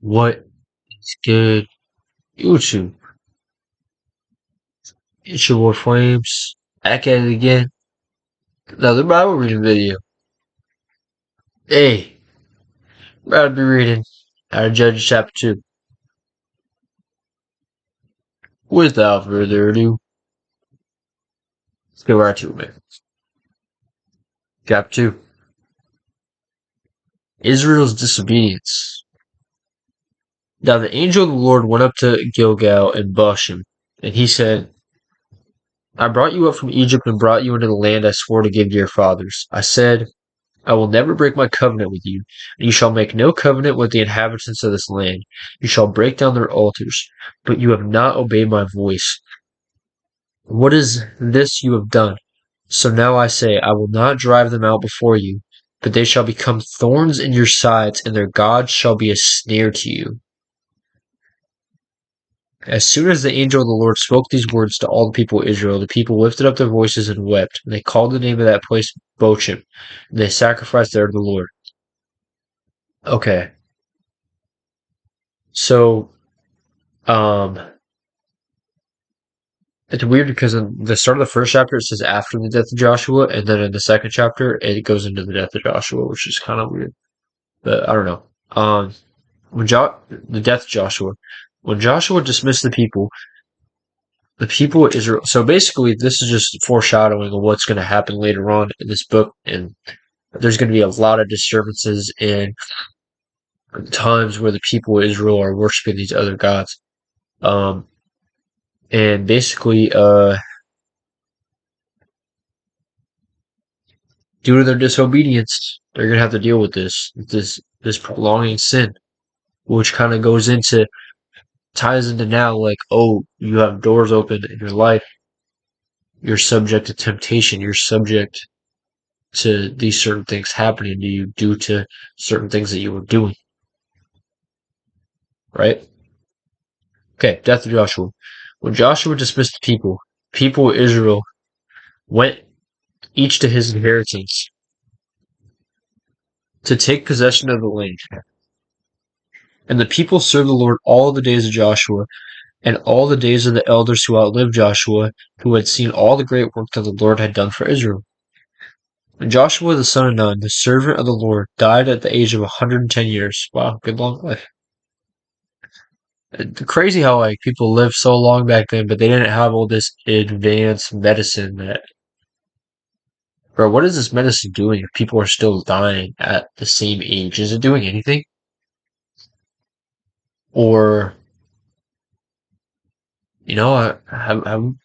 What is good, YouTube? It's your boy Flames, back at it again. Another Bible reading video. Hey, I'm about to be reading out of Judges chapter 2. Without further ado, let's get right to it, man. Chapter 2. Israel's disobedience. Now the angel of the Lord went up to Gilgal and Bosham, and he said, I brought you up from Egypt and brought you into the land I swore to give to your fathers. I said, I will never break my covenant with you, and you shall make no covenant with the inhabitants of this land. You shall break down their altars, but you have not obeyed my voice. What is this you have done? So now I say, I will not drive them out before you, but they shall become thorns in your sides, and their gods shall be a snare to you. As soon as the angel of the Lord spoke these words to all the people of Israel, the people lifted up their voices and wept, and they called the name of that place Bochim, and they sacrificed there to the Lord. Okay. So, it's weird because in the start of the first chapter it says after the death of Joshua, and then in the second chapter it goes into the death of Joshua, which is kind of weird. But I don't know. The death of Joshua, when Joshua dismissed the people of Israel. So basically, this is just foreshadowing of what's going to happen later on in this book, and there's going to be a lot of disturbances in times where the people of Israel are worshiping these other gods. And basically, due to their disobedience, they're gonna have to deal with this prolonging sin, which kind of ties into now, like, oh, you have doors open in your life, you're subject to temptation, you're subject to these certain things happening to you due to certain things that you were doing, right? Okay, death of Joshua. When Joshua dismissed the people of Israel went each to his inheritance to take possession of the land. And the people served the Lord all the days of Joshua, and all the days of the elders who outlived Joshua, who had seen all the great work that the Lord had done for Israel. And Joshua the son of Nun, the servant of the Lord, died at the age of 110 years. Wow, good long life. It's crazy how like people lived so long back then, but they didn't have all this advanced medicine that. Bro, what is this medicine doing if people are still dying at the same age? Is it doing anything? Or, I don't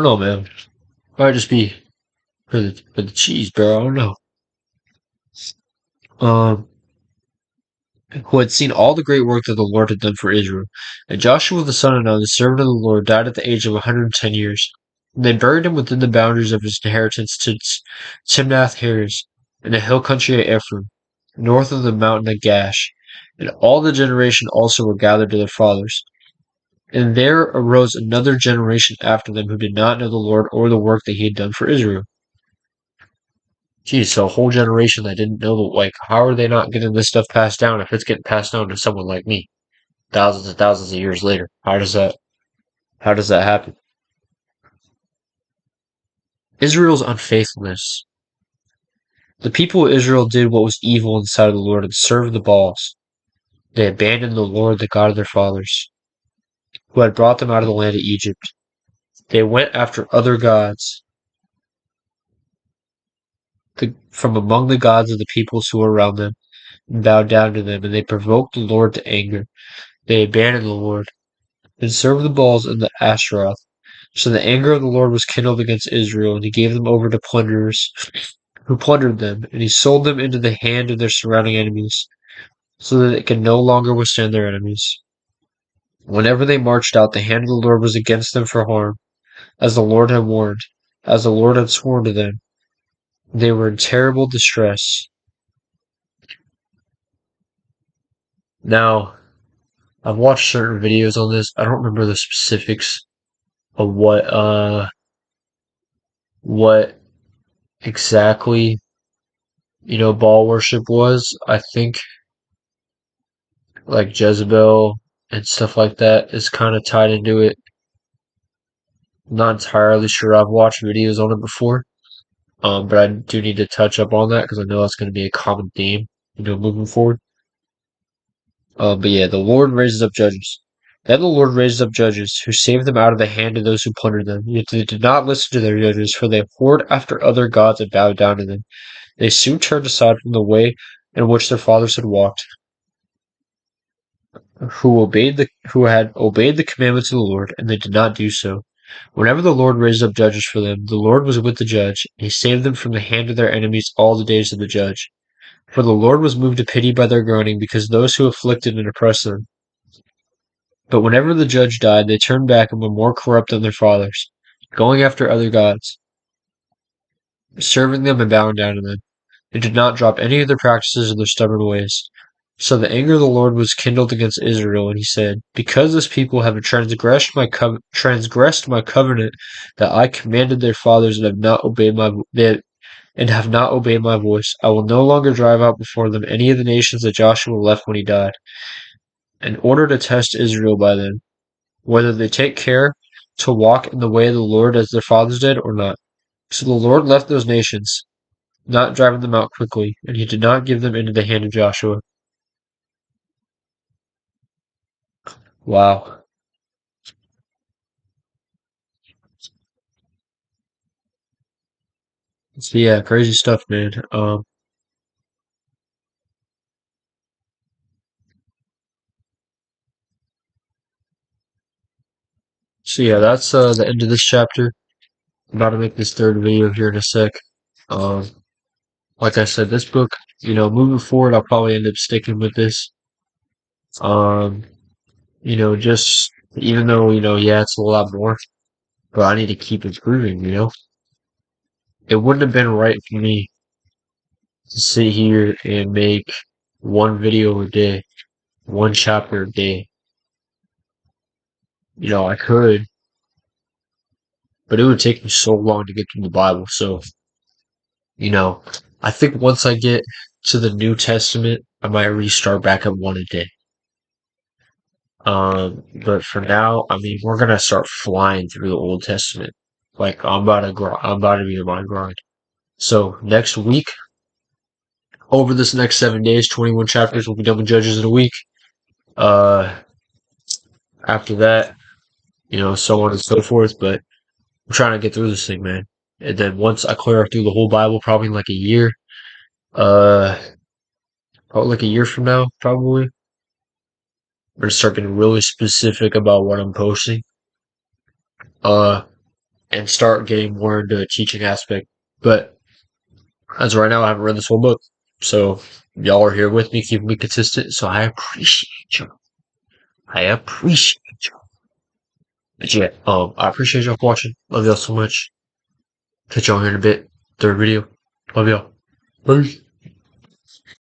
know, man. Might just be for the cheese, bro. I don't know. Um, who had seen all the great work that the Lord had done for Israel. And Joshua the son of Nun, the servant of the Lord, died at the age of 110 years. And they buried him within the boundaries of his inheritance to Timnath Heres, in the hill country of Ephraim, north of the mountain of Gash. And all the generation also were gathered to their fathers. And there arose another generation after them who did not know the Lord or the work that he had done for Israel. Geez, so a whole generation that didn't know, like, how are they not getting this stuff passed down if it's getting passed down to someone like me, thousands of years later? How does that happen? Israel's unfaithfulness. The people of Israel did what was evil in the sight of the Lord and served the Baals. They abandoned the Lord, the God of their fathers, who had brought them out of the land of Egypt. They went after other gods from among the gods of the peoples who were around them, and bowed down to them, and they provoked the Lord to anger. They abandoned the Lord, and served the Baals and the Ashtaroth. So the anger of the Lord was kindled against Israel, and he gave them over to plunderers, who plundered them, and he sold them into the hand of their surrounding enemies, so that they could no longer withstand their enemies. Whenever they marched out, the hand of the Lord was against them for harm, as the Lord had warned, as the Lord had sworn to them. They were in terrible distress. Now, I've watched certain videos on this. I don't remember the specifics of what exactly Baal worship was. I think like Jezebel and stuff like that is kind of tied into it. Not entirely sure. I've watched videos on it before, but I do need to touch up on that because I know that's going to be a common theme, moving forward. But yeah, the Lord raises up judges. Then the Lord raises up judges who save them out of the hand of those who plundered them. Yet they did not listen to their judges, for they whored after other gods and bowed down to them. They soon turned aside from the way in which their fathers had walked, who had obeyed the commandments of the Lord, and they did not do so. Whenever the Lord raised up judges for them, the Lord was with the judge, and he saved them from the hand of their enemies all the days of the judge. For the Lord was moved to pity by their groaning, because those who afflicted and oppressed them. But whenever the judge died, they turned back and were more corrupt than their fathers, going after other gods, serving them and bowing down to them. They did not drop any of their practices or their stubborn ways. So the anger of the Lord was kindled against Israel, and he said, because this people have transgressed my covenant that I commanded their fathers and have not obeyed my voice, I will no longer drive out before them any of the nations that Joshua left when he died, in order to test Israel by them, whether they take care to walk in the way of the Lord as their fathers did or not. So the Lord left those nations, not driving them out quickly, and he did not give them into the hand of Joshua. Wow. So yeah, crazy stuff, man. So yeah, that's the end of this chapter. I'm about to make this third video here in a sec. Um, like I said, this book, moving forward, I'll probably end up sticking with this. Um, just even though, yeah, it's a lot more, but I need to keep improving. It wouldn't have been right for me to sit here and make one video a day, one chapter a day. I could, but it would take me so long to get through the Bible. So, you know, I think once I get to the New Testament, I might restart back at one a day. But for now, I mean, we're gonna start flying through the Old Testament. Like I'm about to be in my grind. So next week, over this next 7 days, 21 chapters, we'll be done with Judges in a week. Uh, After that, so on and so forth. But I'm trying to get through this thing, man. And then once I clear through the whole Bible, probably in like a year, uh, probably like a year from now, probably, I'm gonna start getting really specific about what I'm posting. Uh, and start getting more into a teaching aspect. But as of right now, I haven't read this whole book. So y'all are here with me, keeping me consistent. So I appreciate you. I appreciate you. But yeah, I appreciate y'all for watching. Love y'all so much. Catch y'all here in a bit. Third video. Love y'all. Peace.